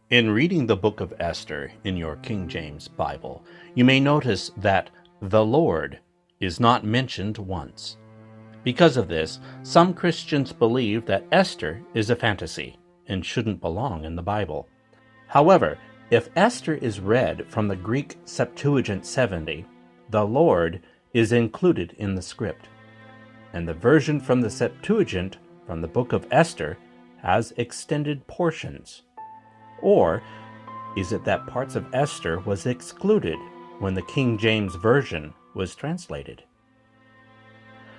In reading the Book of Esther in your King James Bible, you may notice that the Lord is not mentioned once. Because of this, some Christians believe that Esther is a fantasy and shouldn't belong in the Bible. However, if Esther is read from the Greek Septuagint 70, the Lord is included in the script. And the version from the Septuagint from the Book of Esther has extended portions. Or is it that parts of Esther was excluded when the King James Version was translated?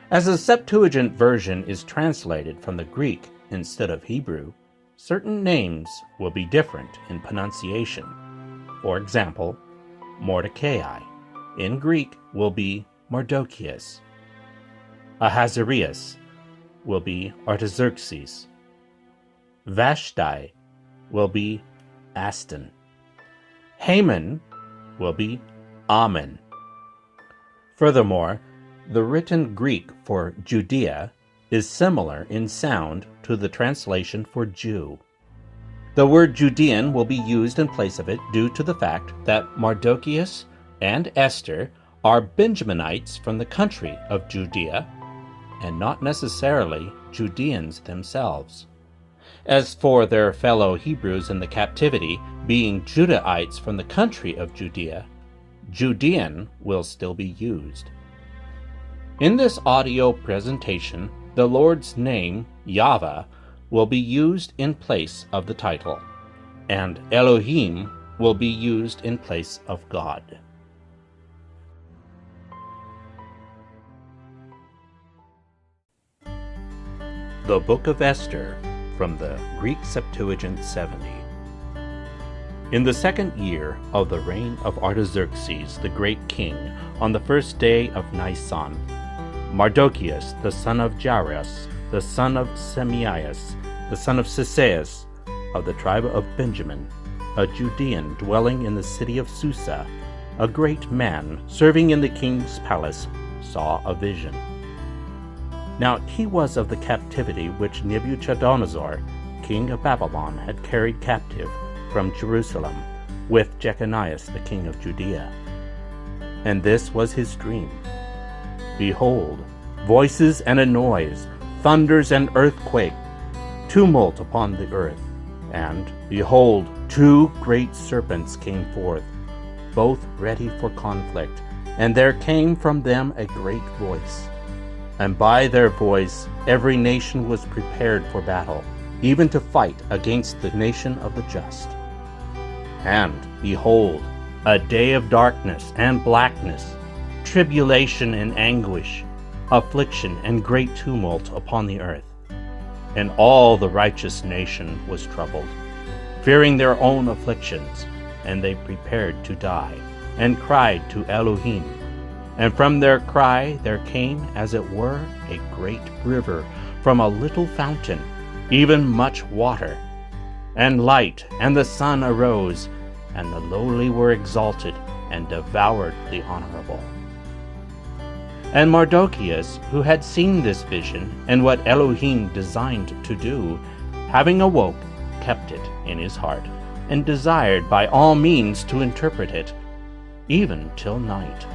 As the Septuagint version is translated from the Greek instead of Hebrew, certain names will be different in pronunciation. For example, Mordecai in Greek will be Mardocheus. Ahasuerus will be Artaxerxes. Vashti will be Aston. Haman will be Ammon. Furthermore, the written Greek for Judea is similar in sound to the translation for Jew. The word Judean will be used in place of it due to the fact that Mardocheus and Esther are Benjaminites from the country of Judea, and not necessarily Judeans themselves. As for their fellow Hebrews in the captivity being Judahites from the country of Judea, Judean will still be used. In this audio presentation, the Lord's name, Yahvah, will be used in place of the title, and Elohim will be used in place of God. The Book of Esther from the Greek Septuagint 70. In the second year of the reign of Artaxerxes the great king, on the first day of Nisan, Mardocheus the son of Jairus, the son of Semaias, the son of Cisseus, of the tribe of Benjamin, a Judean dwelling in the city of Susa, a great man serving in the king's palace, saw a vision. Now he was of the captivity which Nebuchadnezzar, king of Babylon, had carried captive from Jerusalem, with Jeconias the king of Judea. And this was his dream. Behold, voices and a noise, thunders and earthquake, tumult upon the earth. And, behold, two great serpents came forth, both ready for conflict, and there came from them a great voice. And by their voice every nation was prepared for battle, even to fight against the nation of the just. And, behold, a day of darkness and blackness, tribulation and anguish, affliction and great tumult upon the earth. And all the righteous nation was troubled, fearing their own afflictions, and they prepared to die, and cried to Elohim. And from their cry there came, as it were, a great river from a little fountain, even much water. And light and the sun arose, and the lowly were exalted, and devoured the honorable. And Mardocheus, who had seen this vision, and what Elohim designed to do, having awoke, kept it in his heart, and desired by all means to interpret it, even till night.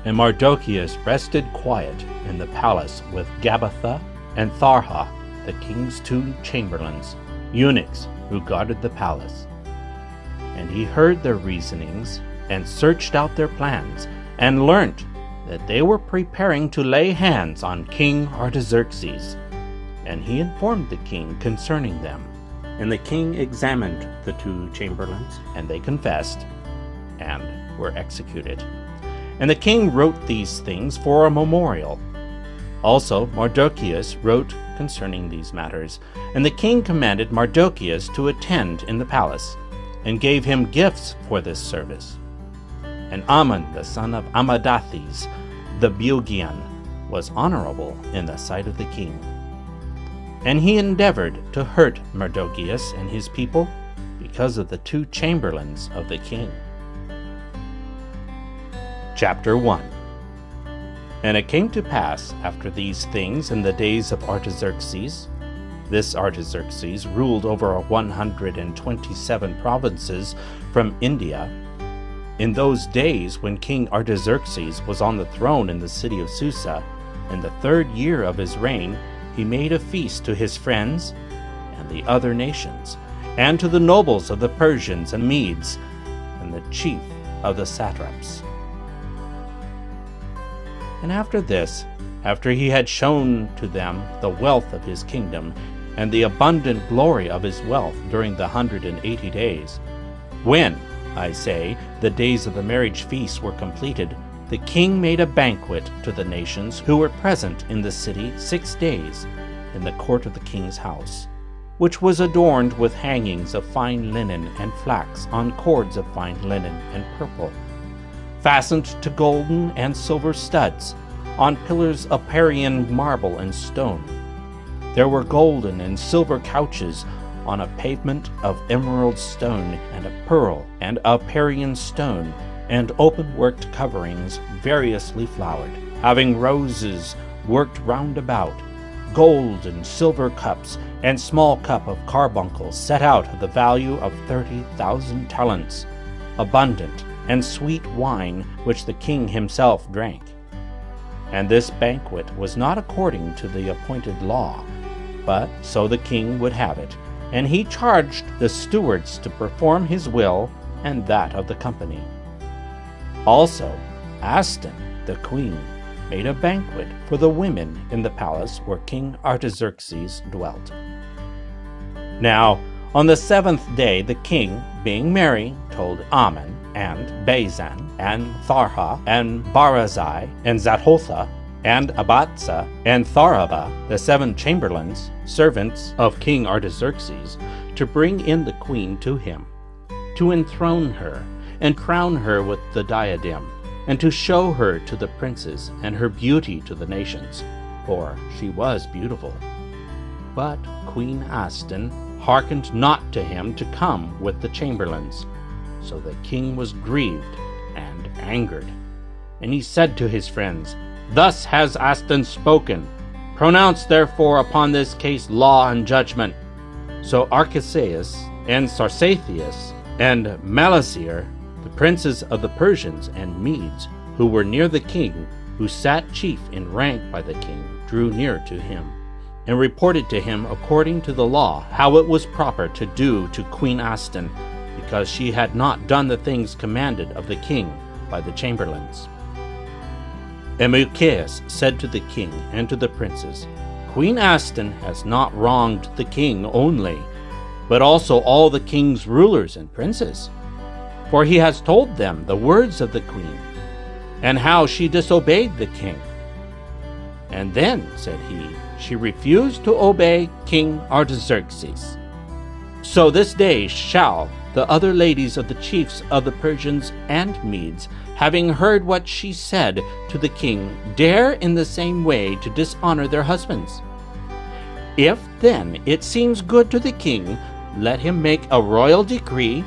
And Mardocheus rested quiet in the palace with Gabbatha and Tharha, the king's two chamberlains, eunuchs who guarded the palace. And he heard their reasonings, and searched out their plans, and learnt that they were preparing to lay hands on King Artaxerxes. And he informed the king concerning them. And the king examined the two chamberlains, and they confessed, and were executed. And the king wrote these things for a memorial. Also Mardocheus wrote concerning these matters, and the king commanded Mardocheus to attend in the palace, and gave him gifts for this service. And Ammon the son of Ammedathes the Bugian was honorable in the sight of the king. And he endeavored to hurt Mardocheus and his people because of the two chamberlains of the king. Chapter 1. And it came to pass after these things in the days of Artaxerxes, This Artaxerxes ruled over 127 provinces from India. In those days, when King Artaxerxes was on the throne in the city of Susa, in the 3rd year of his reign, he made a feast to his friends and the other nations, and to the nobles of the Persians and Medes, and the chief of the satraps. And after this, after he had shown to them the wealth of his kingdom, and the abundant glory of his wealth during the 180 days, when, I say, the days of the marriage feast were completed, the king made a banquet to the nations who were present in the city 6 days, in the court of the king's house, which was adorned with hangings of fine linen and flax on cords of fine linen and purple, fastened to golden and silver studs, on pillars of Parian marble and stone. There were golden and silver couches on a pavement of emerald stone and of pearl and of Parian stone, and open-worked coverings variously flowered, having roses worked round about, gold and silver cups, and small cup of carbuncle set out of the value of 30,000 talents, abundant and sweet wine, which the king himself drank. And this banquet was not according to the appointed law, but so the king would have it, and he charged the stewards to perform his will and that of the company. Also, Aston, the queen, made a banquet for the women in the palace where King Artaxerxes dwelt. Now, on the 7th day, the king, being merry, told Ammon, and Bazan, and Tharha, and Barazai, and Zathotha, and Abatsa, and Tharaba, the 7 chamberlains, servants of King Artaxerxes, to bring in the queen to him, to enthrone her, and crown her with the diadem, and to show her to the princes, and her beauty to the nations, for she was beautiful. But Queen Aston hearkened not to him to come with the chamberlains. So the king was grieved and angered. And he said to his friends, Thus has Aston spoken. Pronounce therefore upon this case law and judgment. So Archelaus and Sarsatheus and Malasir, the princes of the Persians and Medes, who were near the king, who sat chief in rank by the king, drew near to him, and reported to him according to the law how it was proper to do to Queen Aston, because she had not done the things commanded of the king by the chamberlains. And Mucaeus said to the king and to the princes, Queen Aston has not wronged the king only, but also all the king's rulers and princes. For he has told them the words of the queen, and how she disobeyed the king. And then, said he, she refused to obey King Artaxerxes. So this day shall the other ladies of the chiefs of the Persians and Medes, having heard what she said to the king, dare in the same way to dishonor their husbands. If then it seems good to the king, let him make a royal decree,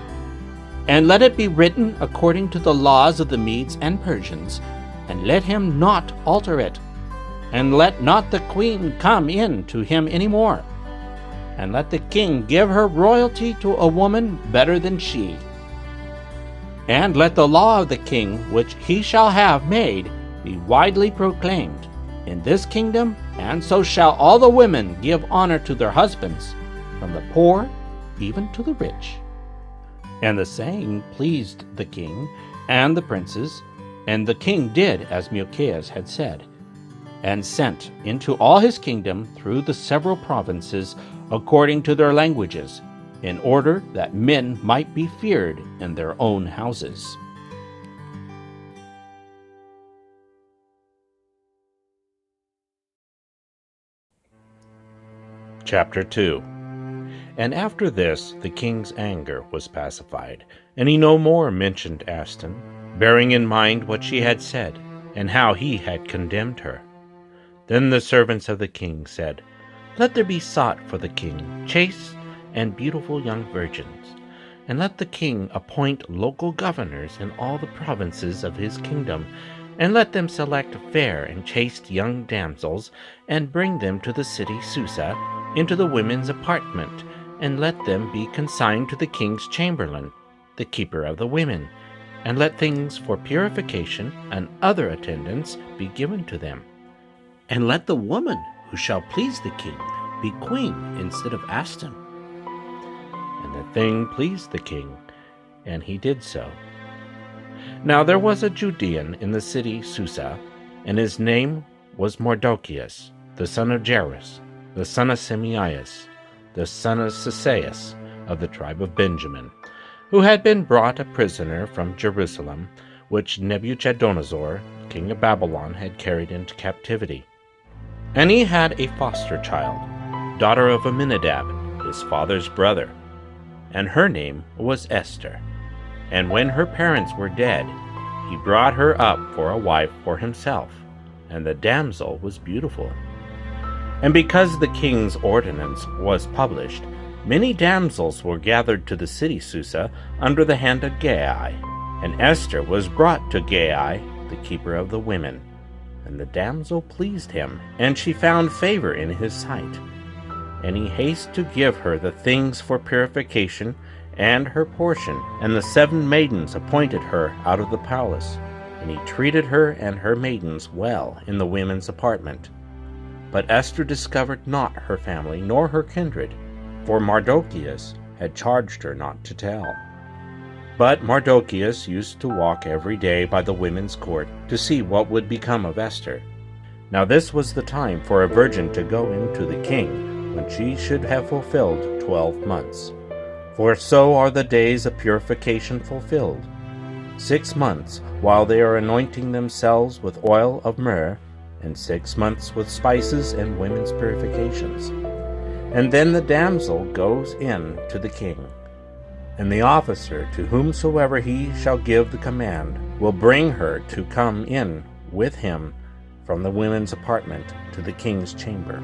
and let it be written according to the laws of the Medes and Persians, and let him not alter it, and let not the queen come in to him any more, and let the king give her royalty to a woman better than she. And let the law of the king, which he shall have made, be widely proclaimed in this kingdom, and so shall all the women give honor to their husbands, from the poor even to the rich. And the saying pleased the king and the princes, and the king did as Mucaeus had said, and sent into all his kingdom through the several provinces according to their languages, in order that men might be feared in their own houses. Chapter 2. And after this the king's anger was pacified, and he no more mentioned Aston, bearing in mind what she had said, and how he had condemned her. Then the servants of the king said, Let there be sought for the king chaste and beautiful young virgins, and let the king appoint local governors in all the provinces of his kingdom, And let them select fair and chaste young damsels, and bring them to the city Susa, into the women's apartment, and let them be consigned to the king's chamberlain, the keeper of the women, and let things for purification and other attendance be given to them. And let the woman who shall please the king be queen instead of Aston. And the thing pleased the king, and he did so. Now there was a Judean in the city Susa, and his name was Mardochæus, the son of Jairus, the son of Semeias, the son of Sisaias, of the tribe of Benjamin, who had been brought a prisoner from Jerusalem, which Nebuchadnezzar, king of Babylon, had carried into captivity. And he had a foster child, daughter of Amminadab, his father's brother, and her name was Esther. And when her parents were dead, he brought her up for a wife for himself, and the damsel was beautiful. And because the king's ordinance was published, many damsels were gathered to the city Susa under the hand of Gai, and Esther was brought to Gai, the keeper of the women. And the damsel pleased him, and she found favor in his sight. And he hasted to give her the things for purification, and her portion, and the 7 maidens appointed her out of the palace. And he treated her and her maidens well in the women's apartment. But Esther discovered not her family nor her kindred, for Mardochæus had charged her not to tell. But Mardochæus used to walk every day by the women's court to see what would become of Esther. Now this was the time for a virgin to go into the king, when she should have fulfilled 12 months. For so are the days of purification fulfilled, 6 months, while they are anointing themselves with oil of myrrh, and 6 months with spices and women's purifications. And then the damsel goes in to the king, and the officer to whomsoever he shall give the command will bring her to come in with him from the women's apartment to the king's chamber.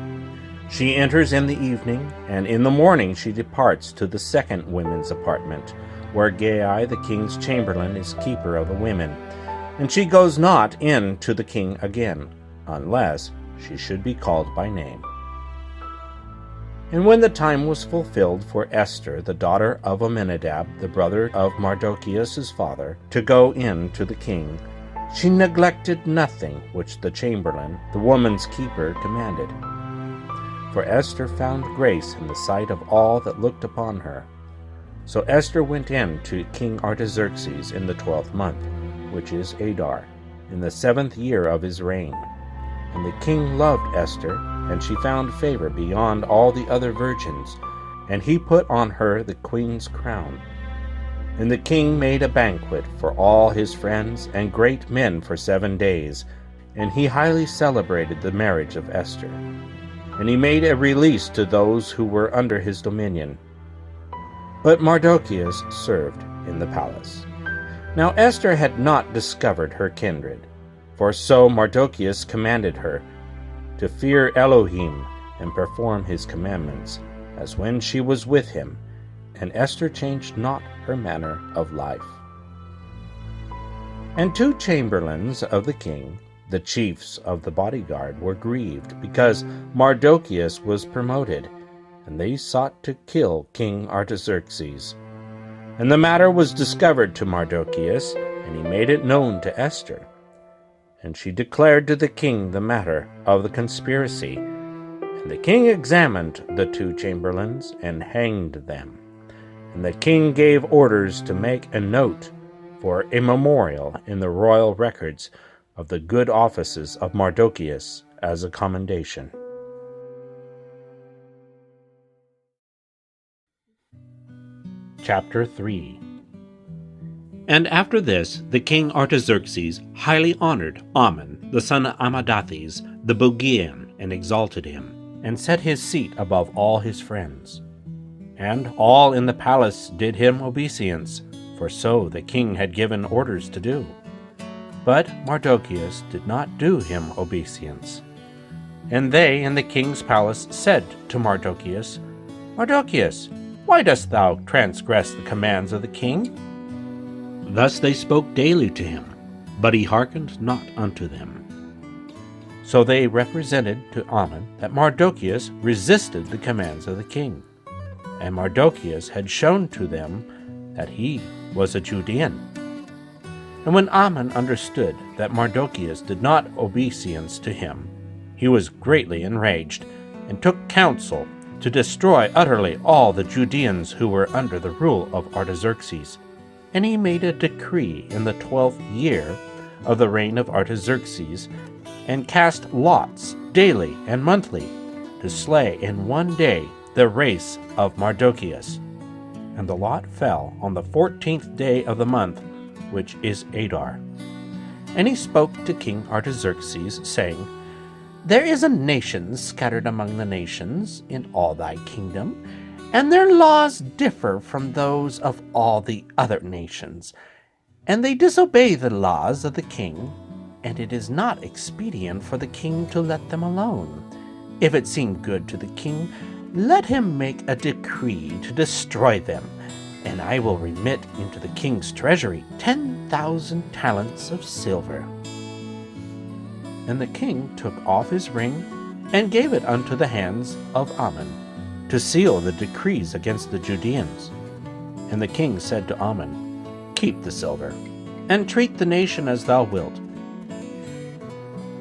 She enters in the evening, and in the morning she departs to the second women's apartment, where Gai the king's chamberlain is keeper of the women, and she goes not in to the king again, unless she should be called by name. And when the time was fulfilled for Esther, the daughter of Amminadab, the brother of Mardochæus' father, to go in to the king, she neglected nothing which the chamberlain, the woman's keeper, commanded. For Esther found grace in the sight of all that looked upon her. So Esther went in to King Artaxerxes in the 12th month, which is Adar, in the 7th year of his reign. And the king loved Esther, and she found favor beyond all the other virgins, and he put on her the queen's crown. And the king made a banquet for all his friends and great men for 7 days, and he highly celebrated the marriage of Esther. And he made a release to those who were under his dominion. But Mardochæus served in the palace. Now Esther had not discovered her kindred, for so Mardochæus commanded her to fear Elohim and perform his commandments, as when she was with him, and Esther changed not her manner of life. And 2 chamberlains of the king, the chiefs of the bodyguard, were grieved, because Mardochæus was promoted, and they sought to kill King Artaxerxes. And the matter was discovered to Mardochæus, and he made it known to Esther. And she declared to the king the matter of the conspiracy. And the king examined the 2 chamberlains, and hanged them. And the king gave orders to make a note for a memorial in the royal records of the good offices of Mardochæus as a commendation. Chapter 3. And after this, the king Artaxerxes highly honored Ammon, the son of Ammedathes, the Bogean, and exalted him, and set his seat above all his friends. And all in the palace did him obeisance, for so the king had given orders to do. But Mardochæus did not do him obeisance. And they in the king's palace said to Mardochæus, Mardochæus, why dost thou transgress the commands of the king? Thus they spoke daily to him, but he hearkened not unto them. So they represented to Aman that Mardochæus resisted the commands of the king, and Mardochæus had shown to them that he was a Judean. And when Aman understood that Mardochæus did not obeisance to him, he was greatly enraged, and took counsel to destroy utterly all the Judeans who were under the rule of Artaxerxes. And he made a decree in the 12th year of the reign of Artaxerxes, and cast lots daily and monthly to slay in one day the race of Mardochæus. And the lot fell on the 14th day of the month, which is Adar. And he spoke to King Artaxerxes, saying, There is a nation scattered among the nations in all thy kingdom, and their laws differ from those of all the other nations, and they disobey the laws of the king, and it is not expedient for the king to let them alone. If it seem good to the king, let him make a decree to destroy them, and I will remit into the king's treasury 10,000 talents of silver. And the king took off his ring, and gave it unto the hands of Aman, to seal the decrees against the Judeans. And the king said to Aman, Keep the silver, and treat the nation as thou wilt.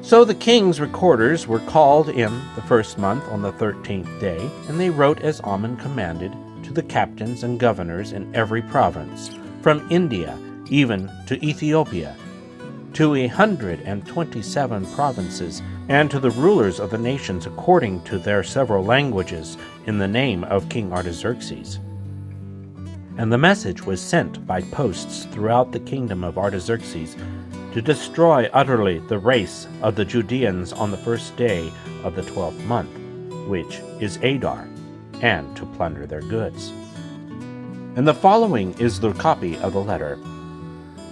So the king's recorders were called in the first month on the 13th day, and they wrote as Aman commanded to the captains and governors in every province, from India even to Ethiopia, to 127 provinces, and to the rulers of the nations according to their several languages, in the name of King Artaxerxes. And the message was sent by posts throughout the kingdom of Artaxerxes, to destroy utterly the race of the Judeans on the first day of the 12th month, which is Adar, and to plunder their goods. And the following is the copy of the letter.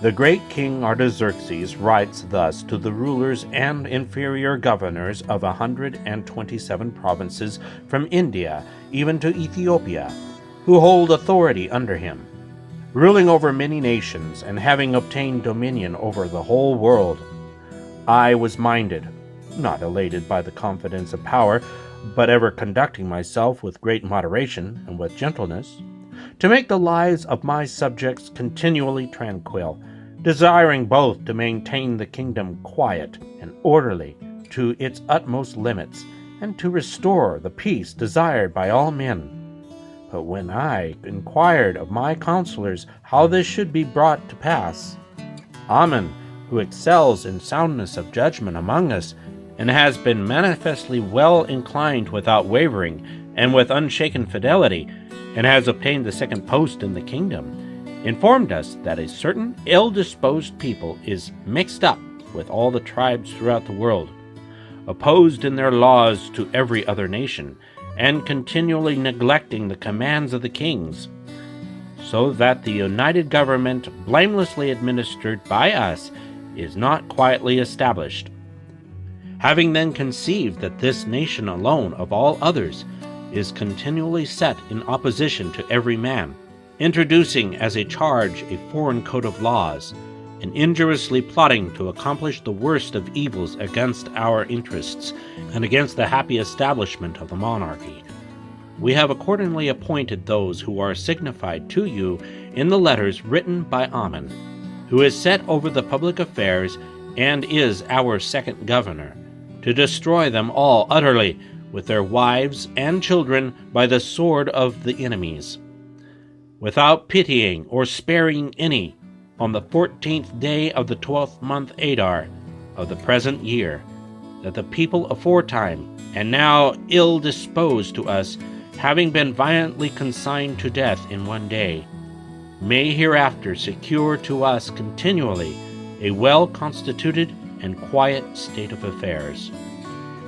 The great King Artaxerxes writes thus to the rulers and inferior governors of 127 provinces from India even to Ethiopia, who hold authority under him, ruling over many nations, and having obtained dominion over the whole world. I was minded, not elated by the confidence of power, but ever conducting myself with great moderation and with gentleness, to make the lives of my subjects continually tranquil, desiring both to maintain the kingdom quiet and orderly to its utmost limits, and to restore the peace desired by all men. But when I inquired of my counselors how this should be brought to pass, Aman, who excels in soundness of judgment among us, and has been manifestly well inclined without wavering, and with unshaken fidelity, and has obtained the second post in the kingdom, informed us that a certain ill-disposed people is mixed up with all the tribes throughout the world, opposed in their laws to every other nation, and continually neglecting the commands of the kings, so that the united government blamelessly administered by us is not quietly established. Having then conceived that this nation alone of all others is continually set in opposition to every man, introducing as a charge a foreign code of laws, and injuriously plotting to accomplish the worst of evils against our interests and against the happy establishment of the monarchy, we have accordingly appointed those who are signified to you in the letters written by Aman, who is set over the public affairs and is our second governor, to destroy them all utterly, with their wives and children, by the sword of the enemies, without pitying or sparing any, on the 14th day of the 12th month Adar of the present year, that the people aforetime, and now ill disposed to us, having been violently consigned to death in one day, may hereafter secure to us continually a well-constituted and quiet state of affairs.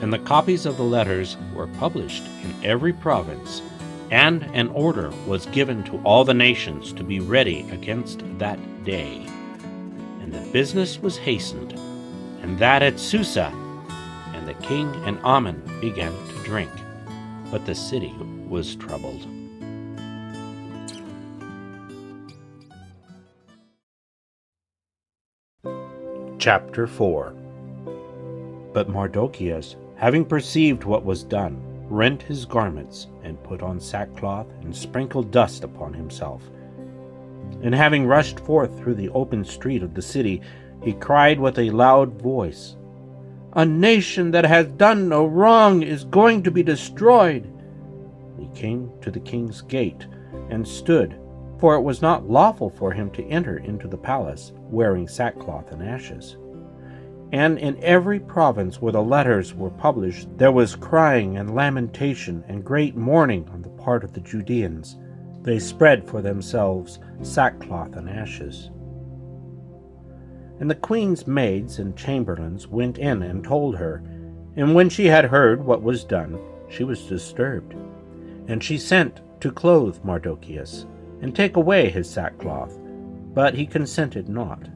And the copies of the letters were published in every province, and an order was given to all the nations to be ready against that day. And the business was hastened, and that at Susa, and the king and Aman began to drink, but the city was troubled. Chapter 4. But Mardochæus, having perceived what was done, rent his garments, and put on sackcloth, and sprinkled dust upon himself. And having rushed forth through the open street of the city, he cried with a loud voice, "A nation that has done no wrong is going to be destroyed." He came to the king's gate, and stood, for it was not lawful for him to enter into the palace, wearing sackcloth and ashes. And in every province where the letters were published, there was crying and lamentation and great mourning on the part of the Judeans. They spread for themselves sackcloth and ashes. And the queen's maids and chamberlains went in and told her, and when she had heard what was done, she was disturbed. And she sent to clothe Mardochæus, and take away his sackcloth, but he consented not.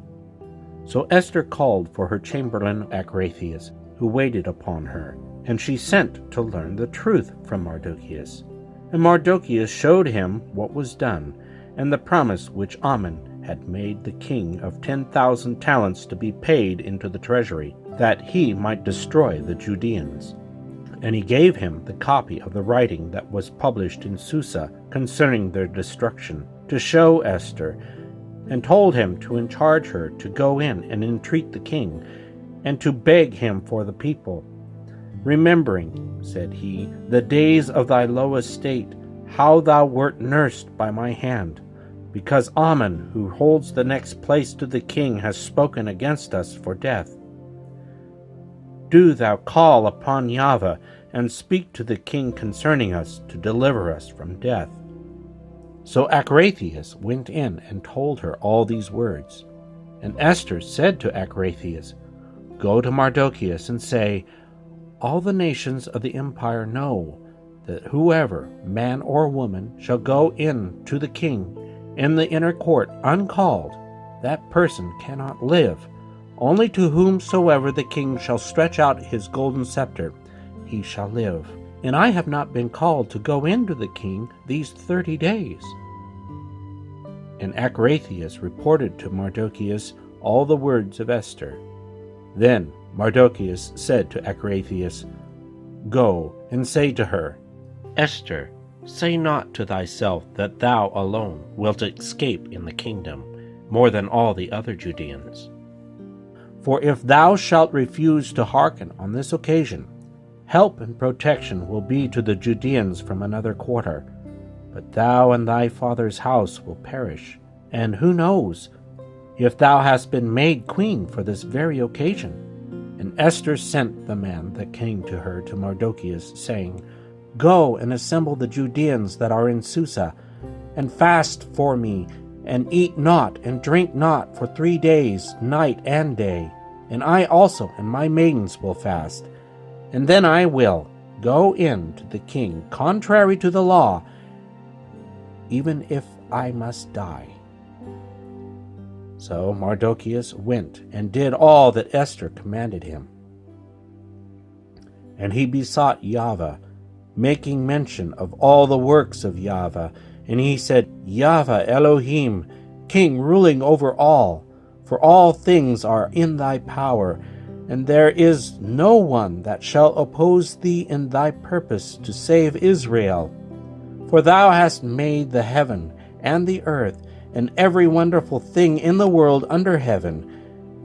So Esther called for her chamberlain Agratheus, who waited upon her, and she sent to learn the truth from Mardochæus. And Mardochæus showed him what was done, and the promise which Aman had made the king of 10,000 talents to be paid into the treasury, that he might destroy the Judeans. And he gave him the copy of the writing that was published in Susa concerning their destruction, to show Esther, and told him to charge her to go in and entreat the king, and to beg him for the people. "Remembering," said he, "the days of thy low estate, how thou wert nursed by my hand, because Aman, who holds the next place to the king, has spoken against us for death. Do thou call upon Yahvah, and speak to the king concerning us, to deliver us from death." So Agratheus went in and told her all these words. And Esther said to Agratheus, "Go to Mardochæus and say, All the nations of the empire know that whoever, man or woman, shall go in to the king in the inner court uncalled, that person cannot live. Only to whomsoever the king shall stretch out his golden scepter, he shall live. And I have not been called to go in to the king these 30 days. And Agratheus reported to Mardochæus all the words of Esther. Then Mardochæus said to Agratheus, "Go and say to her, Esther, say not to thyself that thou alone wilt escape in the kingdom, more than all the other Judeans. For if thou shalt refuse to hearken on this occasion, help and protection will be to the Judeans from another quarter, but thou and thy father's house will perish. And who knows, if thou hast been made queen for this very occasion?" And Esther sent the man that came to her to Mardochæus, saying, "Go and assemble the Judeans that are in Susa, and fast for me, and eat not and drink not for 3 days, night and day. And I also and my maidens will fast. And then I will go in to the king contrary to the law, even if I must die." So Mardochæus went and did all that Esther commanded him. And he besought Yahvah, making mention of all the works of Yahvah. And he said, "Yahvah Elohim, King ruling over all, for all things are in thy power, and there is no one that shall oppose thee in thy purpose to save Israel. For thou hast made the heaven and the earth, and every wonderful thing in the world under heaven,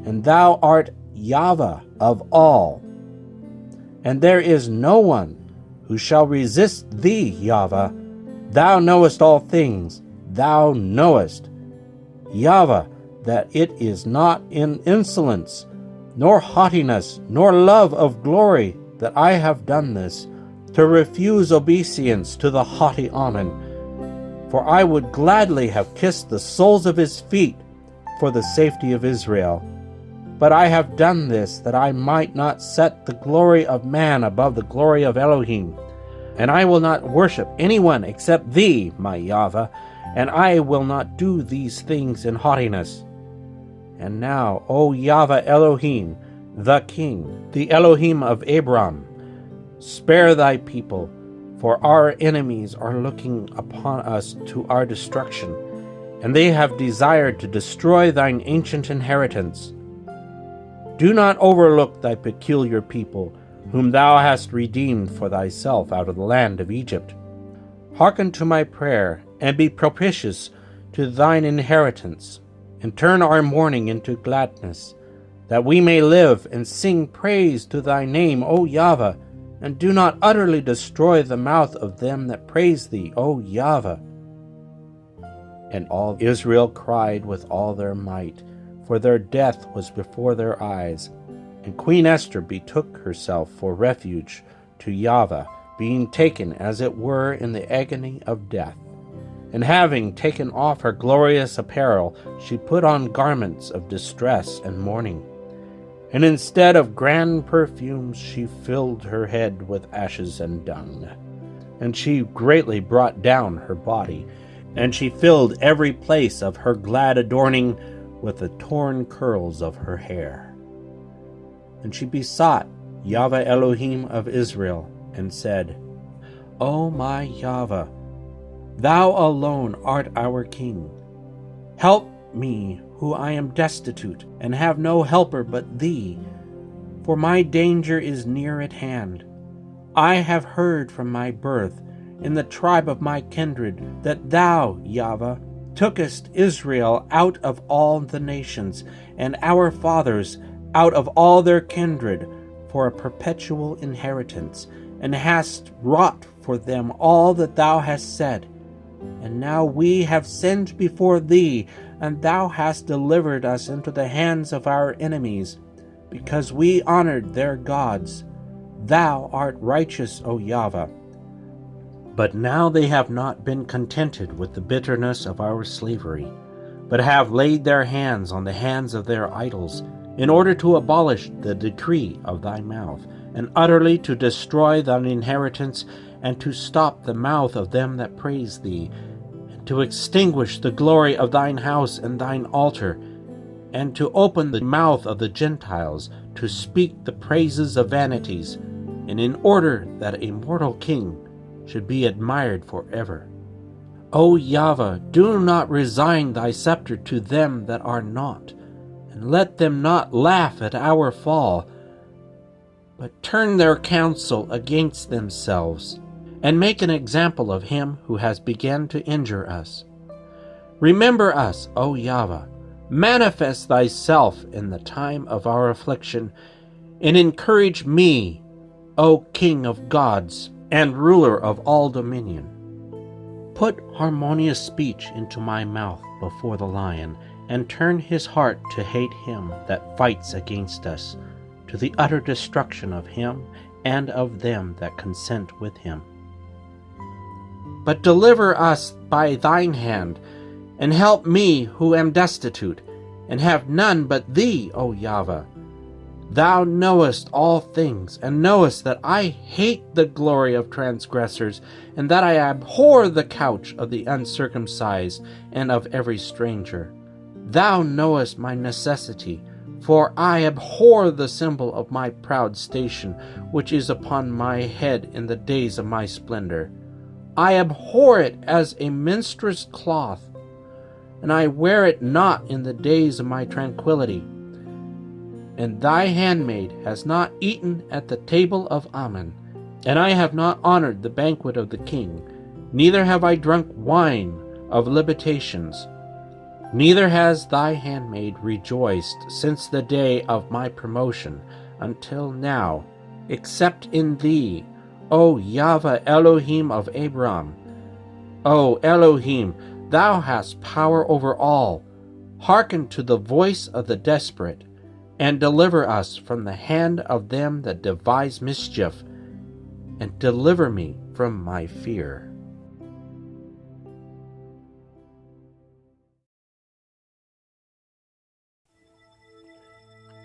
and thou art Yahvah of all. And there is no one who shall resist thee, Yahvah. Thou knowest all things, thou knowest, Yahvah, that it is not in insolence, nor haughtiness, nor love of glory that I have done this, to refuse obeisance to the haughty Aman. For I would gladly have kissed the soles of his feet for the safety of Israel. But I have done this that I might not set the glory of man above the glory of Elohim. And I will not worship anyone except thee, my Yahvah, and I will not do these things in haughtiness. And now, O Yahvah Elohim, the King, the Elohim of Abraham, spare thy people, for our enemies are looking upon us to our destruction, and they have desired to destroy thine ancient inheritance. Do not overlook thy peculiar people, whom thou hast redeemed for thyself out of the land of Egypt. Hearken to my prayer, and be propitious to thine inheritance, and turn our mourning into gladness, that we may live and sing praise to thy name, O Yahvah, and do not utterly destroy the mouth of them that praise thee, O Yahvah. And all Israel cried with all their might, for their death was before their eyes. And Queen Esther betook herself for refuge to Yahvah, being taken as it were in the agony of death. And having taken off her glorious apparel, she put on garments of distress and mourning. And instead of grand perfumes, she filled her head with ashes and dung. And she greatly brought down her body, and she filled every place of her glad adorning with the torn curls of her hair. And she besought Yahvah Elohim of Israel, and said, O my Yahvah, thou alone art our King. Help me, who I am destitute, and have no helper but thee, for my danger is near at hand. I have heard from my birth, in the tribe of my kindred, that thou, Yahvah, tookest Israel out of all the nations, and our fathers out of all their kindred, for a perpetual inheritance, and hast wrought for them all that thou hast said. And now we have sinned before thee, and thou hast delivered us into the hands of our enemies, because we honored their gods. Thou art righteous, O Yahvah. But now they have not been contented with the bitterness of our slavery, but have laid their hands on the hands of their idols, in order to abolish the decree of thy mouth, and utterly to destroy thine inheritance, and to stop the mouth of them that praise thee, and to extinguish the glory of thine house and thine altar, and to open the mouth of the Gentiles, to speak the praises of vanities, and in order that a mortal king should be admired forever. O Yahvah, do not resign thy scepter to them that are not, and let them not laugh at our fall, but turn their counsel against themselves, and make an example of him who has begun to injure us. Remember us, O Yahvah, manifest thyself in the time of our affliction, and encourage me, O King of gods, and ruler of all dominion. Put harmonious speech into my mouth before the lion, and turn his heart to hate him that fights against us, to the utter destruction of him and of them that consent with him. But deliver us by thine hand, and help me who am destitute, and have none but thee, O Yahvah. Thou knowest all things, and knowest that I hate the glory of transgressors, and that I abhor the couch of the uncircumcised and of every stranger. Thou knowest my necessity, for I abhor the symbol of my proud station, which is upon my head in the days of my splendor. I abhor it as a minstrel's cloth, and I wear it not in the days of my tranquility. And thy handmaid has not eaten at the table of Ammon, and I have not honored the banquet of the king, neither have I drunk wine of libatations. Neither has thy handmaid rejoiced since the day of my promotion until now, except in thee, O Yahvah Elohim of Abraham. O Elohim, thou hast power over all. Hearken to the voice of the desperate, and deliver us from the hand of them that devise mischief, and deliver me from my fear.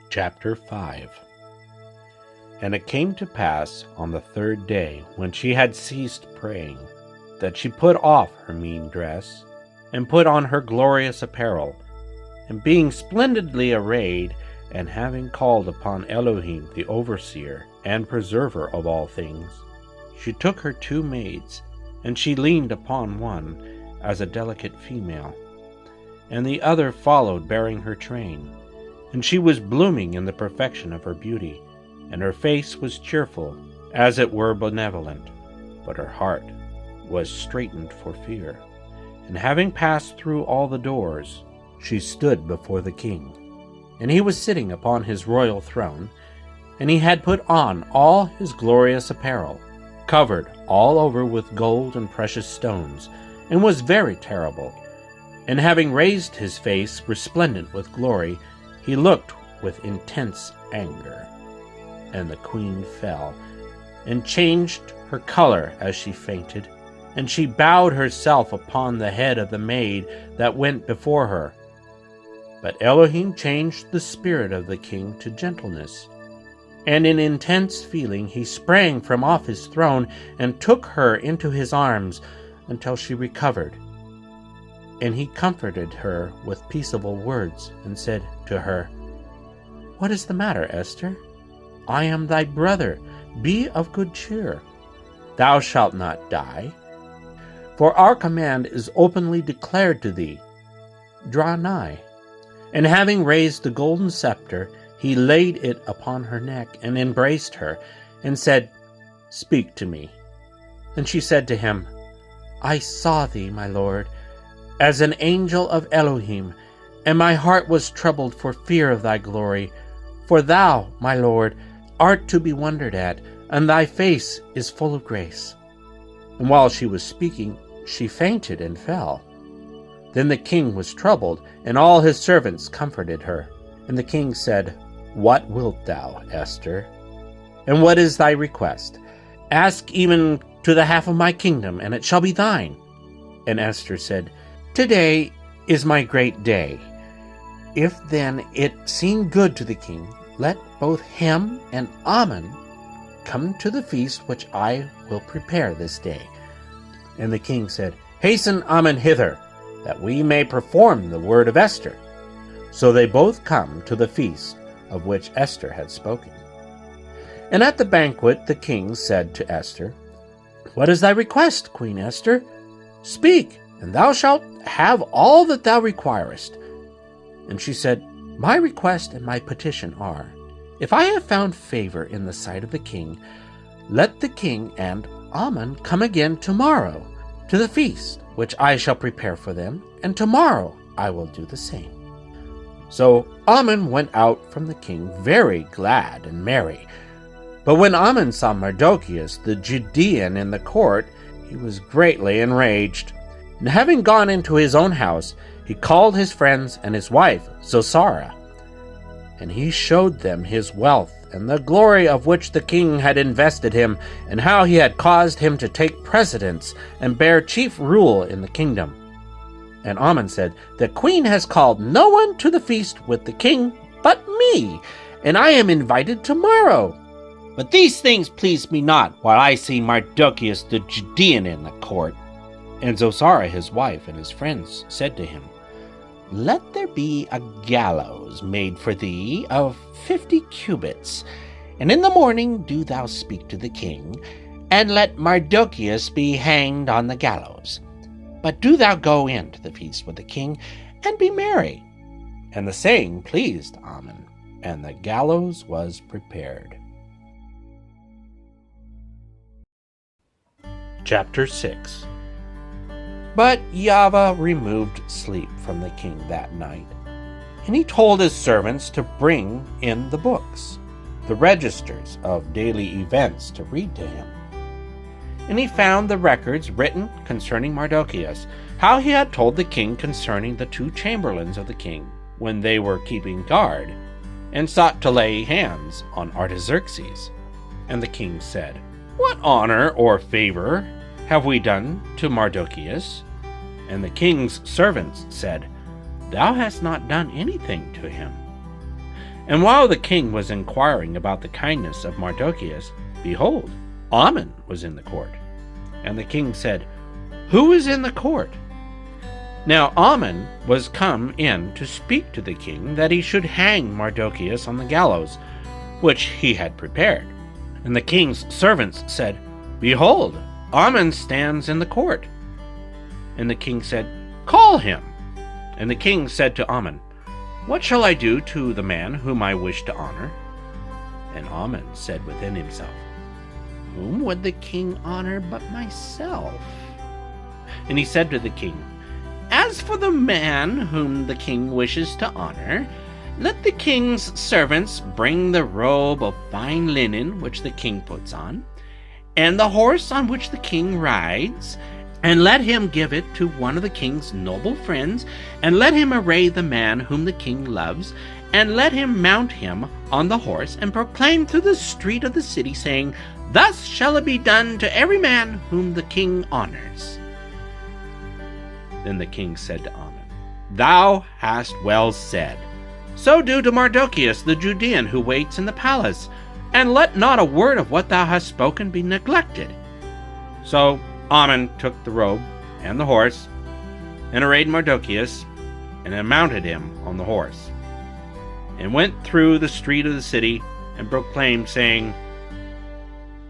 Chapter 5. And it came to pass on the third day, when she had ceased praying, that she put off her mean dress, and put on her glorious apparel, and being splendidly arrayed, and having called upon Elohim the overseer and preserver of all things, she took her 2 maids, and she leaned upon one as a delicate female, and the other followed bearing her train. and she was blooming in the perfection of her beauty, and her face was cheerful, as it were benevolent, but her heart was straitened for fear. And having passed through all the doors, she stood before the king. And he was sitting upon his royal throne, and he had put on all his glorious apparel, covered all over with gold and precious stones, and was very terrible. And having raised his face resplendent with glory, he looked with intense anger. And the queen fell, and changed her color as she fainted, and she bowed herself upon the head of the maid that went before her. But Elohim changed the spirit of the king to gentleness, and in intense feeling he sprang from off his throne and took her into his arms until she recovered. And he comforted her with peaceable words, and said to her, "What is the matter, Esther? I am thy brother. Be of good cheer. Thou shalt not die, for our command is openly declared to thee. Draw nigh." And having raised the golden scepter, he laid it upon her neck, and embraced her, and said, "Speak to me." And she said to him, "I saw thee, my lord, as an angel of Elohim, and my heart was troubled for fear of thy glory. For thou, my lord, art to be wondered at, and thy face is full of grace." And while she was speaking, she fainted and fell. Then the king was troubled, and all his servants comforted her. And the king said, "What wilt thou, Esther? And what is thy request? Ask even to the half of my kingdom, and it shall be thine." And Esther said, "Today is my great day. If then it seem good to the king, let both him and Aman come to the feast which I will prepare this day." And the king said, "Hasten Aman hither, that we may perform the word of Esther." So they both come to the feast of which Esther had spoken. And at the banquet the king said to Esther, "What is thy request, Queen Esther? Speak, and thou shalt have all that thou requirest." And she said, "My request and my petition are, if I have found favor in the sight of the king, let the king and Aman come again tomorrow to the feast which I shall prepare for them, and tomorrow I will do the same." So Aman went out from the king very glad and merry. But when Aman saw Mardochæus the Judean in the court, he was greatly enraged. And having gone into his own house, he called his friends and his wife Zosara. And he showed them his wealth, and the glory of which the king had invested him, and how he had caused him to take precedence and bear chief rule in the kingdom. And Aman said, "The queen has called no one to the feast with the king but me, and I am invited tomorrow. But these things please me not, while I see Mardochæus the Judean in the court." And Zosara his wife and his friends said to him, "Let there be a gallows made for thee of 50 cubits, and in the morning do thou speak to the king, and let Mardochæus be hanged on the gallows. But do thou go in to the feast with the king, and be merry." And the saying pleased Aman, and the gallows was prepared. Chapter 6. But Yahvah removed sleep from the king that night, and he told his servants to bring in the books, the registers of daily events, to read to him. And he found the records written concerning Mardochæus, how he had told the king concerning the 2 chamberlains of the king, when they were keeping guard, and sought to lay hands on Artaxerxes. And the king said, "What honor or favor have we done to Mardochæus?" And the king's servants said, "Thou hast not done anything to him." And while the king was inquiring about the kindness of Mardochæus, behold, Aman was in the court. And the king said, "Who is in the court?" Now Aman was come in to speak to the king that he should hang Mardochæus on the gallows, which he had prepared. And the king's servants said, "Behold, Aman stands in the court." And the king said, "Call him." And the king said to Aman, "What shall I do to the man whom I wish to honor?" And Aman said within himself, "Whom would the king honor but myself?" And he said to the king, "As for the man whom the king wishes to honor, let the king's servants bring the robe of fine linen which the king puts on, and the horse on which the king rides, and let him give it to one of the king's noble friends, and let him array the man whom the king loves, and let him mount him on the horse, and proclaim through the street of the city, saying, Thus shall it be done to every man whom the king honors." Then the king said to Aman, "Thou hast well said. So do to Mardochæus the Judean who waits in the palace, and let not a word of what thou hast spoken be neglected." So Aman took the robe and the horse, and arrayed Mardochæus, and mounted him on the horse, and went through the street of the city, and proclaimed, saying,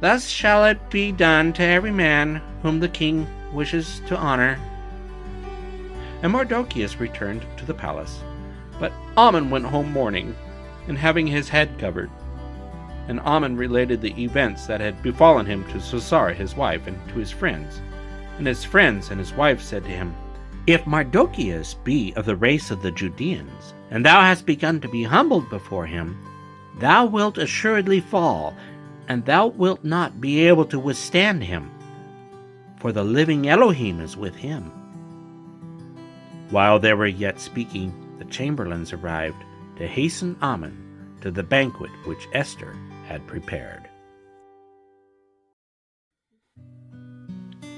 "Thus shall it be done to every man whom the king wishes to honor." And Mardochæus returned to the palace, but Aman went home mourning, and having his head covered. And Aman related the events that had befallen him to Sisera his wife, and to his friends. And his friends and his wife said to him, "If Mardochæus be of the race of the Judeans, and thou hast begun to be humbled before him, thou wilt assuredly fall, and thou wilt not be able to withstand him, for the living Elohim is with him." While they were yet speaking, the chamberlains arrived to hasten Aman to the banquet which Esther had prepared.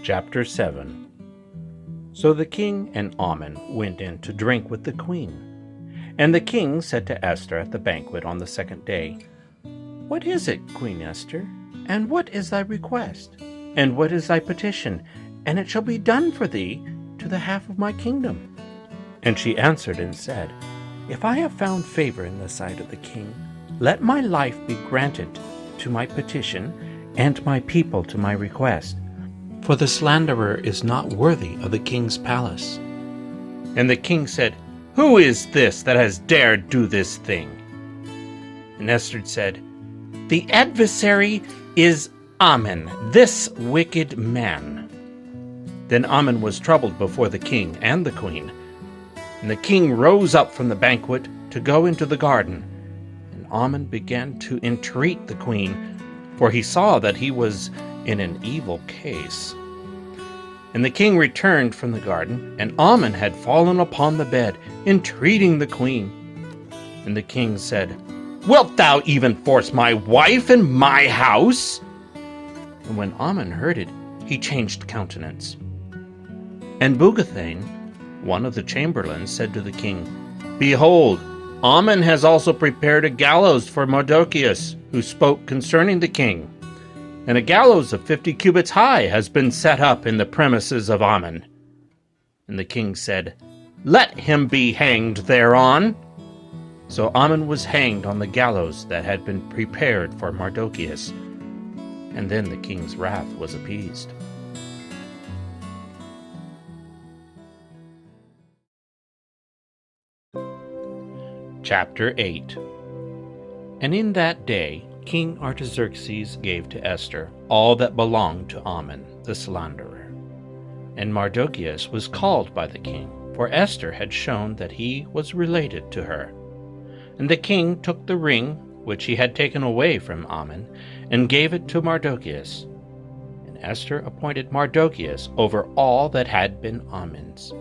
Chapter 7. So the king and Aman went in to drink with the queen. And the king said to Esther at the banquet on the second day, "What is it, Queen Esther? And what is thy request? And what is thy petition? And it shall be done for thee to the half of my kingdom." And she answered and said, "If I have found favor in the sight of the king, let my life be granted to my petition, and my people to my request. For the slanderer is not worthy of the king's palace." And the king said, "Who is this that has dared do this thing?" And Esther said, "The adversary is Aman, this wicked man." Then Aman was troubled before the king and the queen. And the king rose up from the banquet to go into the garden. And Aman began to entreat the queen, for he saw that he was in an evil case. And the king returned from the garden, and Aman had fallen upon the bed, entreating the queen. And the king said, "Wilt thou even force my wife in my house?" And when Aman heard it, he changed countenance. And Bugathain, one of the chamberlains, said to the king, "Behold, Aman has also prepared a gallows for Mardochæus, who spoke concerning the king. And a gallows of 50 cubits high has been set up in the premises of Aman." And the king said, "Let him be hanged thereon." So Aman was hanged on the gallows that had been prepared for Mardochæus. And then the king's wrath was appeased. Chapter 8. And in that day King Artaxerxes gave to Esther all that belonged to Aman the slanderer. And Mardochæus was called by the king, for Esther had shown that he was related to her. And the king took the ring which he had taken away from Aman, and gave it to Mardochæus. And Esther appointed Mardochæus over all that had been Aman's.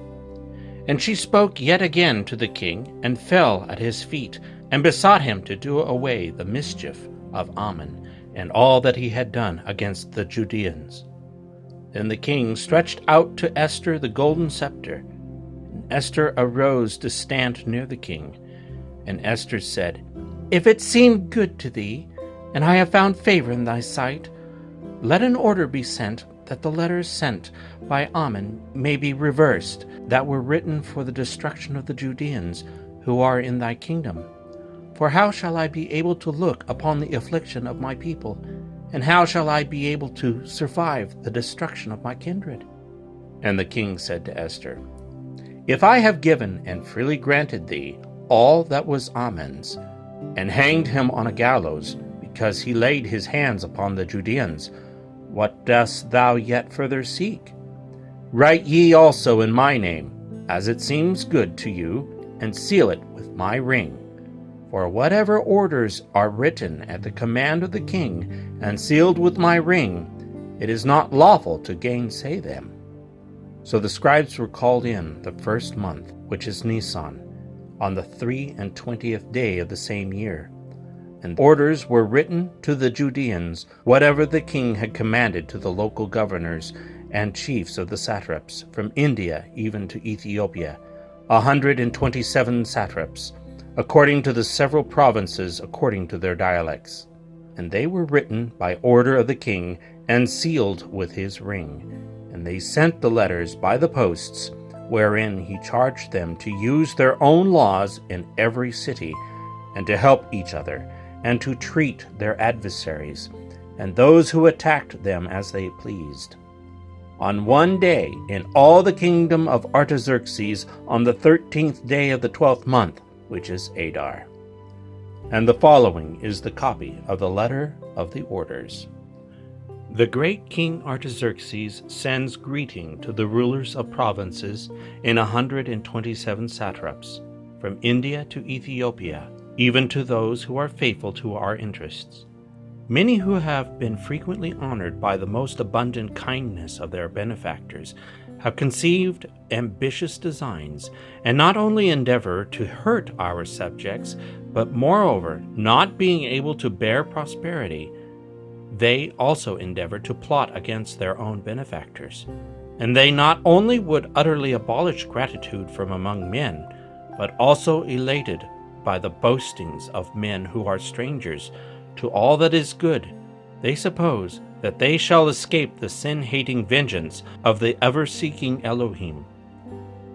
And she spoke yet again to the king, and fell at his feet, and besought him to do away the mischief of Aman, and all that he had done against the Judeans. Then the king stretched out to Esther the golden scepter. And Esther arose to stand near the king. And Esther said, "If it seem good to thee, and I have found favor in thy sight, let an order be sent that the letters sent by Aman may be reversed, that were written for the destruction of the Judeans who are in thy kingdom. For how shall I be able to look upon the affliction of my people, and how shall I be able to survive the destruction of my kindred?" And the king said to Esther, "If I have given and freely granted thee all that was Amon's, and hanged him on a gallows, because he laid his hands upon the Judeans. What dost thou yet further seek? Write ye also in my name, as it seems good to you, and seal it with my ring. For whatever orders are written at the command of the king, and sealed with my ring, it is not lawful to gainsay them. So the scribes were called in the first month, which is Nisan, on the 23rd day of the same year. And orders were written to the Judeans, whatever the king had commanded to the local governors and chiefs of the satraps, from India even to Ethiopia, 127 satraps, according to the several provinces, according to their dialects. And they were written by order of the king, and sealed with his ring. And they sent the letters by the posts, wherein he charged them to use their own laws in every city, and to help each other, and to treat their adversaries, and those who attacked them as they pleased. On one day in all the kingdom of Artaxerxes, on the 13th day of the 12th month, which is Adar. And the following is the copy of the letter of the orders. The great King Artaxerxes sends greeting to the rulers of provinces in 127 satraps, from India to Ethiopia, even to those who are faithful to our interests. Many who have been frequently honored by the most abundant kindness of their benefactors have conceived ambitious designs, and not only endeavor to hurt our subjects, but moreover, not being able to bear prosperity, they also endeavor to plot against their own benefactors. And they not only would utterly abolish gratitude from among men, but also elated by the boastings of men who are strangers to all that is good, they suppose that they shall escape the sin-hating vengeance of the ever-seeking Elohim.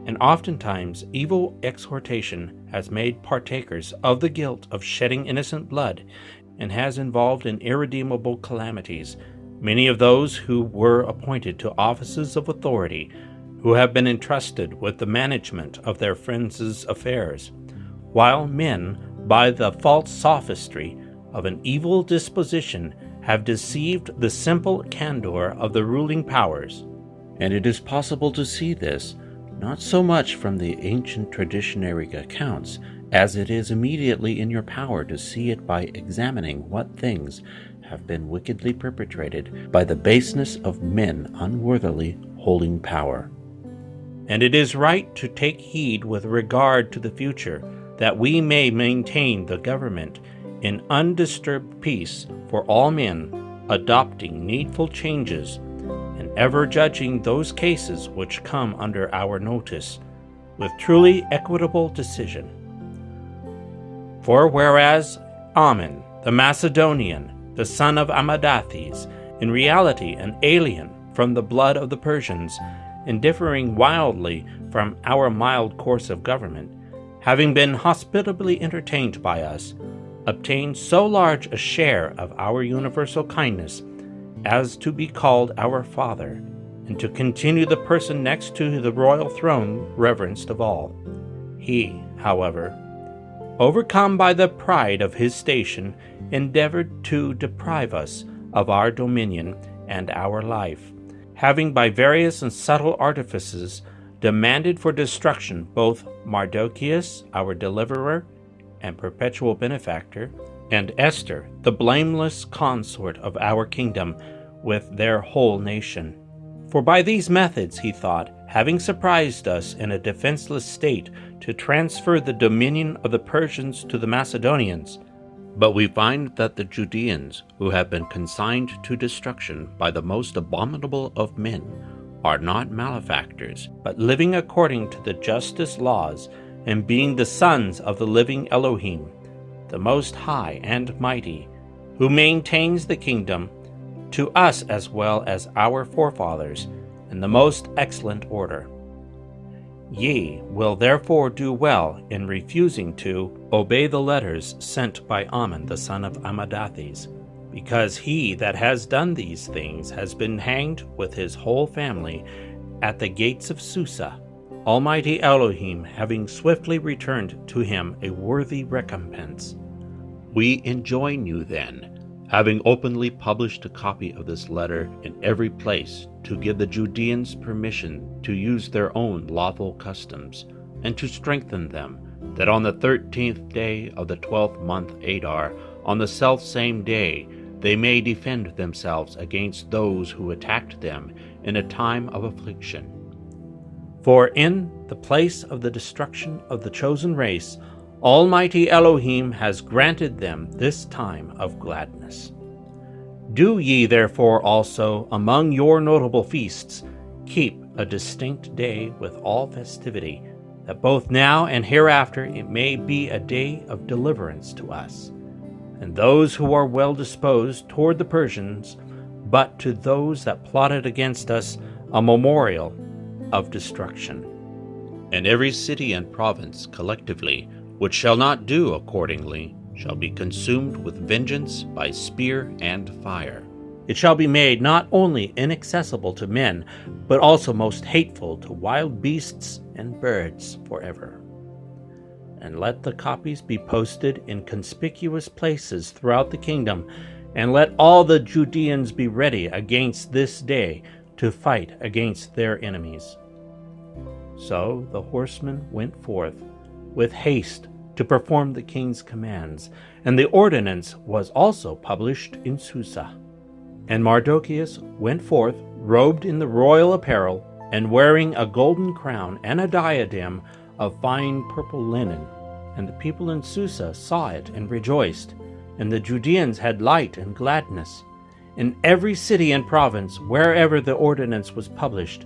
And oftentimes evil exhortation has made partakers of the guilt of shedding innocent blood, and has involved in irredeemable calamities many of those who were appointed to offices of authority, who have been entrusted with the management of their friends' affairs, while men, by the false sophistry of an evil disposition, have deceived the simple candor of the ruling powers. And it is possible to see this, not so much from the ancient traditionary accounts, as it is immediately in your power to see it by examining what things have been wickedly perpetrated by the baseness of men unworthily holding power. And it is right to take heed with regard to the future, that we may maintain the government in undisturbed peace for all men, adopting needful changes, and ever judging those cases which come under our notice, with truly equitable decision. For whereas Amon, the Macedonian, the son of Amadathes, in reality an alien from the blood of the Persians, and differing wildly from our mild course of government, having been hospitably entertained by us, obtained so large a share of our universal kindness as to be called our father, and to continue the person next to the royal throne reverenced of all. He, however, overcome by the pride of his station, endeavored to deprive us of our dominion and our life, having by various and subtle artifices demanded for destruction both Mardocheus, our deliverer and perpetual benefactor, and Esther, the blameless consort of our kingdom, with their whole nation. For by these methods, he thought, having surprised us in a defenseless state, to transfer the dominion of the Persians to the Macedonians. But we find that the Judeans, who have been consigned to destruction by the most abominable of men, are not malefactors, but living according to the justest laws, and being the sons of the living Elohim, the Most High and Mighty, who maintains the kingdom, to us as well as our forefathers, in the most excellent order. Ye will therefore do well in refusing to obey the letters sent by Amon the son of Amadathes, because he that has done these things has been hanged with his whole family at the gates of Susa, Almighty Elohim having swiftly returned to him a worthy recompense. We enjoin you then, having openly published a copy of this letter in every place, to give the Judeans permission to use their own lawful customs, and to strengthen them, that on the 13th day of the 12th month Adar, on the selfsame day, they may defend themselves against those who attacked them in a time of affliction. For in the place of the destruction of the chosen race, Almighty Elohim has granted them this time of gladness. Do ye therefore also among your notable feasts keep a distinct day with all festivity, that both now and hereafter it may be a day of deliverance to us, and those who are well disposed toward the Persians, but to those that plotted against us a memorial of destruction. And every city and province collectively, which shall not do accordingly, shall be consumed with vengeance by spear and fire. It shall be made not only inaccessible to men, but also most hateful to wild beasts and birds forever. And let the copies be posted in conspicuous places throughout the kingdom, and let all the Judeans be ready against this day to fight against their enemies. So the horsemen went forth with haste to perform the king's commands, and the ordinance was also published in Susa. And Mardochæus went forth, robed in the royal apparel, and wearing a golden crown and a diadem of fine purple linen. And the people in Susa saw it and rejoiced, and the Judeans had light and gladness. In every city and province, wherever the ordinance was published,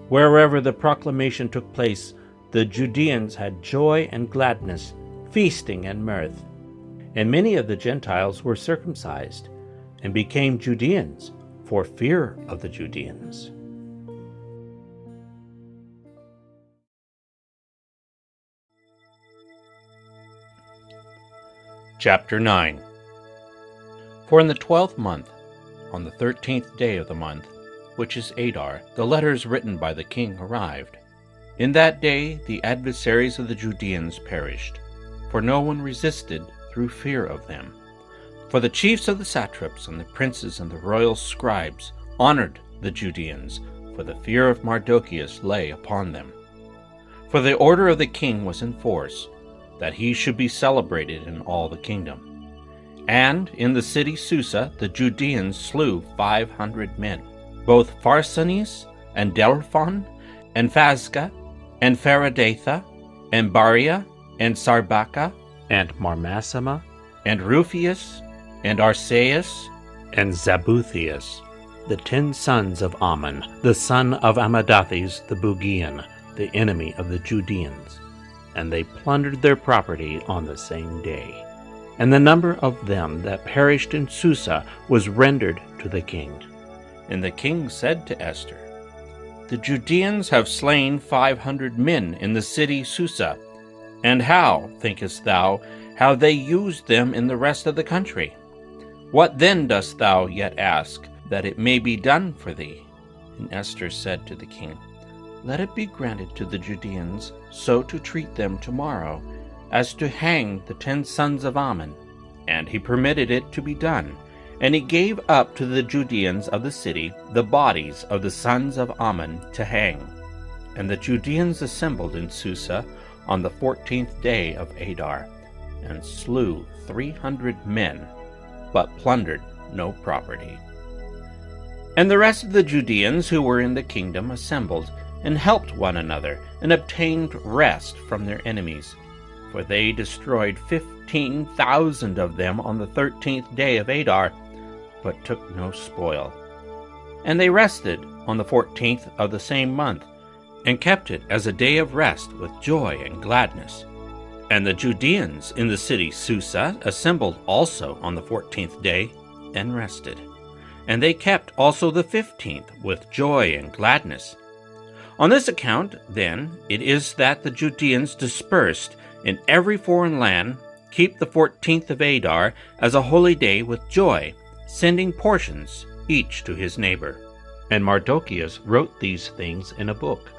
wherever the proclamation took place, the Judeans had joy and gladness, feasting and mirth. And many of the Gentiles were circumcised, and became Judeans for fear of the Judeans. Chapter 9. For in the 12th month, on the 13th day of the month, which is Adar, the letters written by the king arrived. In that day the adversaries of the Judeans perished, for no one resisted through fear of them. For the chiefs of the satraps and the princes and the royal scribes honored the Judeans, for the fear of Mardochæus lay upon them. For the order of the king was in force, that he should be celebrated in all the kingdom. And in the city Susa the Judeans slew 500 men, both Pharsanes and Delphon, and Phazca, and Pharadatha, and Baria, and Sarbaka, and Marmasama, and Rufius, and Arsaeus, and Zabutheus, the 10 sons of Ammon, the son of Amadathes the Bugian, the enemy of the Judeans. And they plundered their property on the same day. And the number of them that perished in Susa was rendered to the king. And the king said to Esther, The Judeans have slain 500 men in the city Susa. And how, thinkest thou, how they used them in the rest of the country? What then dost thou yet ask, that it may be done for thee? And Esther said to the king, Let it be granted to the Judeans so to treat them tomorrow, as to hang the 10 sons of Ammon. And he permitted it to be done. And he gave up to the Judeans of the city the bodies of the sons of Ammon to hang. And the Judeans assembled in Susa on the 14th day of Adar, and slew 300 men, but plundered no property. And the rest of the Judeans who were in the kingdom assembled, and helped one another, and obtained rest from their enemies. For they destroyed 15,000 of them on the 13th day of Adar, but took no spoil. And they rested on the 14th of the same month, and kept it as a day of rest with joy and gladness. And the Judeans in the city Susa assembled also on the 14th day, and rested. And they kept also the 15th with joy and gladness. On this account, then, it is that the Judeans dispersed in every foreign land keep the 14th of Adar as a holy day with joy, sending portions each to his neighbor. And Mardochæus wrote these things in a book,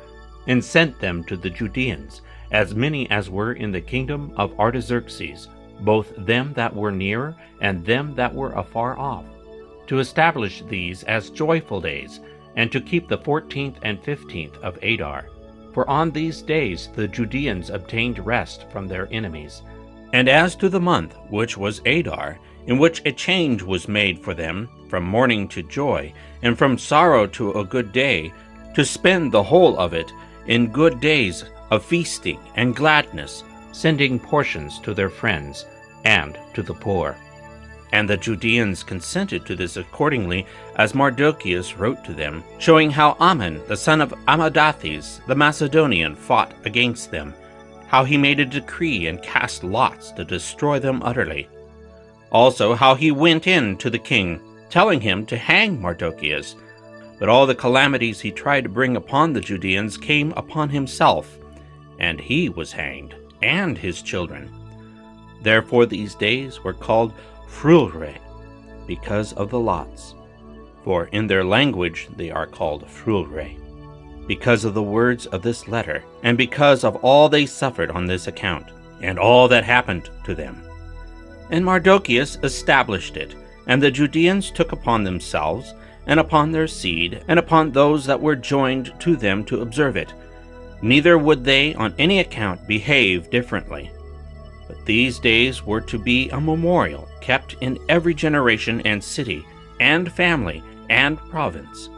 and sent them to the Judeans, as many as were in the kingdom of Artaxerxes, both them that were near and them that were afar off, to establish these as joyful days, and to keep the 14th and 15th of Adar. For on these days the Judeans obtained rest from their enemies. And as to the month, which was Adar, in which a change was made for them from mourning to joy, and from sorrow to a good day, to spend the whole of it in good days of feasting and gladness, sending portions to their friends and to the poor. And the Judeans consented to this accordingly, as Mardochæus wrote to them, showing how Ammon, the son of Ammedathes, the Macedonian, fought against them, how he made a decree and cast lots to destroy them utterly. Also how he went in to the king, telling him to hang Mardochæus. But all the calamities he tried to bring upon the Judeans came upon himself, and he was hanged, and his children. Therefore these days were called Frulre, because of the lots. For in their language they are called Frulre, because of the words of this letter, and because of all they suffered on this account, and all that happened to them. And Mardochæus established it, and the Judeans took upon themselves, and upon their seed, and upon those that were joined to them to observe it. Neither would they on any account behave differently. But these days were to be a memorial, kept in every generation and city, and family, and province.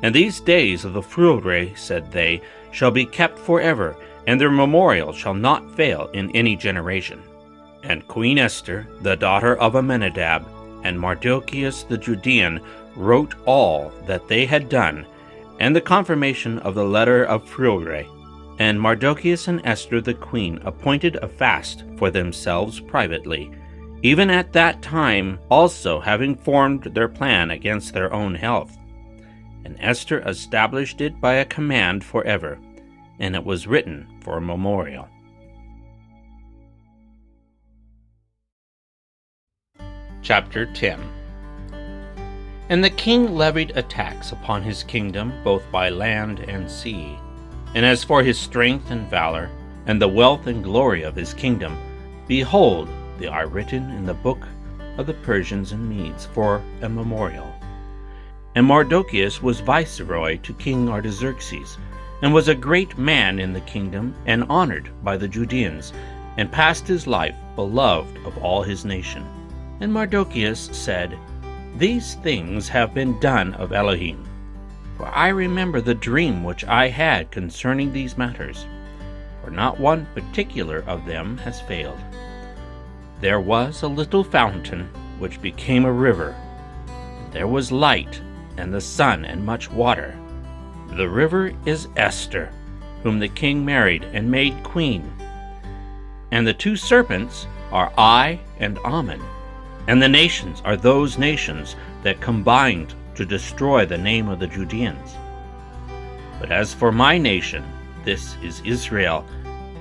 And these days of the Frulre, said they, shall be kept forever, and their memorial shall not fail in any generation. And Queen Esther, the daughter of Amminadab, and Mardochæus the Judean, wrote all that they had done, and the confirmation of the letter of Frulre. And Mardochæus and Esther the queen appointed a fast for themselves privately, even at that time also having formed their plan against their own health. And Esther established it by a command forever, and it was written for a memorial. Chapter 10. And the king levied a tax upon his kingdom, both by land and sea. And as for his strength and valor, and the wealth and glory of his kingdom, behold, they are written in the book of the Persians and Medes for a memorial. And Mardochæus was viceroy to King Artaxerxes, and was a great man in the kingdom, and honored by the Judeans, and passed his life beloved of all his nation. And Mardochæus said, These things have been done of Elohim. For I remember the dream which I had concerning these matters, for not one particular of them has failed. There was a little fountain which became a river. There was light, and the sun, and much water. The river is Esther, whom the king married and made queen. And the two serpents are I and Ammon. And the nations are those nations that combined to destroy the name of the Judeans. But as for my nation, this is Israel,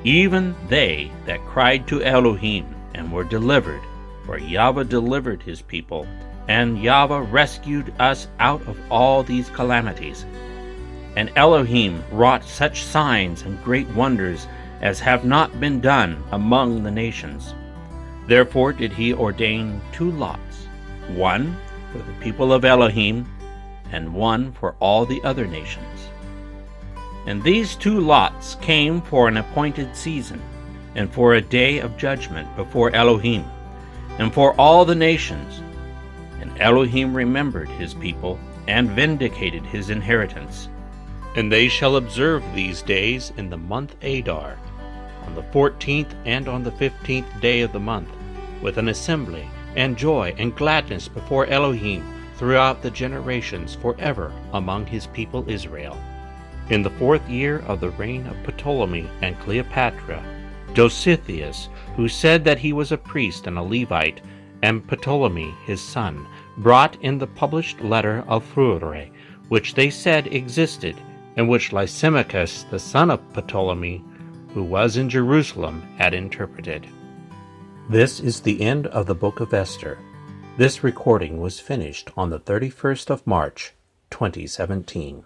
even they that cried to Elohim and were delivered, for Yahvah delivered his people, and Yahvah rescued us out of all these calamities. And Elohim wrought such signs and great wonders as have not been done among the nations. Therefore did he ordain 2 lots, one for the people of Elohim, and one for all the other nations. And these 2 lots came for an appointed season, and for a day of judgment before Elohim, and for all the nations. And Elohim remembered his people, and vindicated his inheritance. And they shall observe these days in the month Adar, on the 14th and on the 15th day of the month, with an assembly, and joy, and gladness before Elohim throughout the generations forever among his people Israel. In the 4th year of the reign of Ptolemy and Cleopatra, Dositheus, who said that he was a priest and a Levite, and Ptolemy his son, brought in the published letter of Frulre, which they said existed, and which Lysimachus the son of Ptolemy, who was in Jerusalem, had interpreted. This is the end of the Book of Esther. This recording was finished on the 31st of March, 2017.